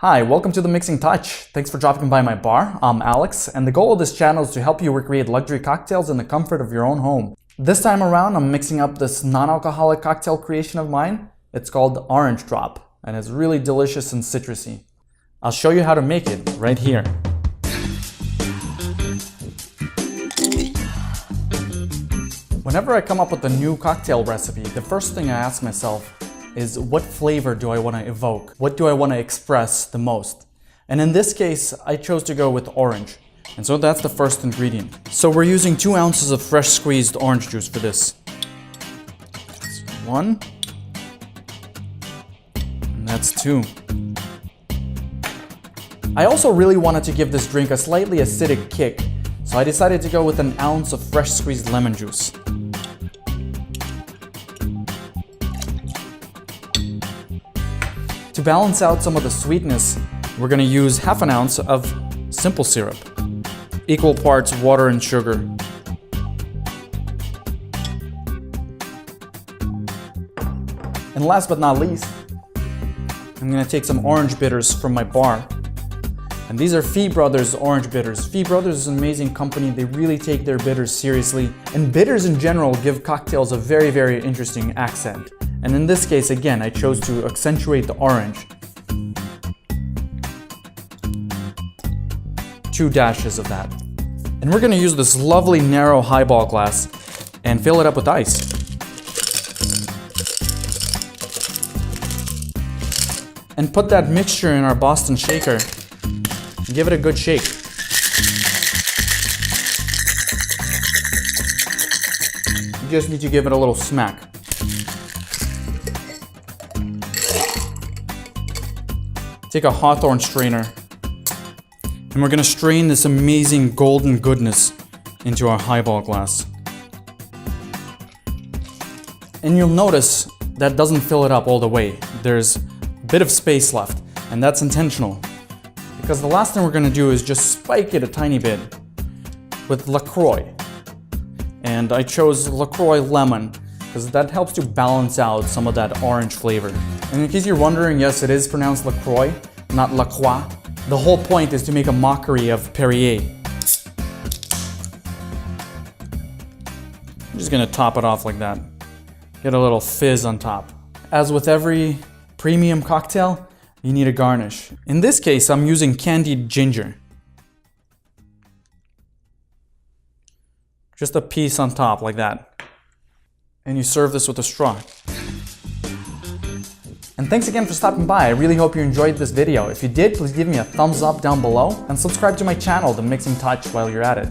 Hi, welcome to The Mixing Touch. Thanks for dropping by my bar. I'm Alex, and the goal of this channel is to help you recreate luxury cocktails in the comfort of your own home. This time around, I'm mixing up this non-alcoholic cocktail creation of mine. It's called Orange Drop, and it's really delicious and citrusy. I'll show you how to make it right here. Whenever I come up with a new cocktail recipe, the first thing I ask myself is what flavor do I want to evoke? What do I want to express the most? And in this case, I chose to go with orange. And so that's the first ingredient. So we're using 2 ounces of fresh squeezed orange juice for this. That's 1. And that's 2. I also really wanted to give this drink a slightly acidic kick, so I decided to go with 1 ounce of fresh squeezed lemon juice. To balance out some of the sweetness, we're going to use half an ounce of simple syrup, equal parts water and sugar. And last but not least, I'm going to take some orange bitters from my bar. And these are Fee Brothers orange bitters. Fee Brothers is an amazing company. They really take their bitters seriously. And bitters in general give cocktails a very, very interesting accent. And in this case, again, I chose to accentuate the orange. 2 dashes of that. And we're gonna use this lovely narrow highball glass and fill it up with ice. And put that mixture in our Boston shaker and give it a good shake. You just need to give it a little smack. Take a hawthorn strainer, and we're gonna strain this amazing golden goodness into our highball glass. And you'll notice that doesn't fill it up all the way. There's a bit of space left, and that's intentional. Because the last thing we're gonna do is just spike it a tiny bit with LaCroix. And I chose LaCroix lemon, because that helps to balance out some of that orange flavor. And in case you're wondering, yes, it is pronounced LaCroix, not LaCroix. The whole point is to make a mockery of Perrier. I'm just gonna top it off like that. Get a little fizz on top. As with every premium cocktail, you need a garnish. In this case, I'm using candied ginger. Just a piece on top like that. And you serve this with a straw. And thanks again for stopping by. I really hope you enjoyed this video. If you did, please give me a thumbs up down below and subscribe to my channel, The Mixing Touch, while you're at it.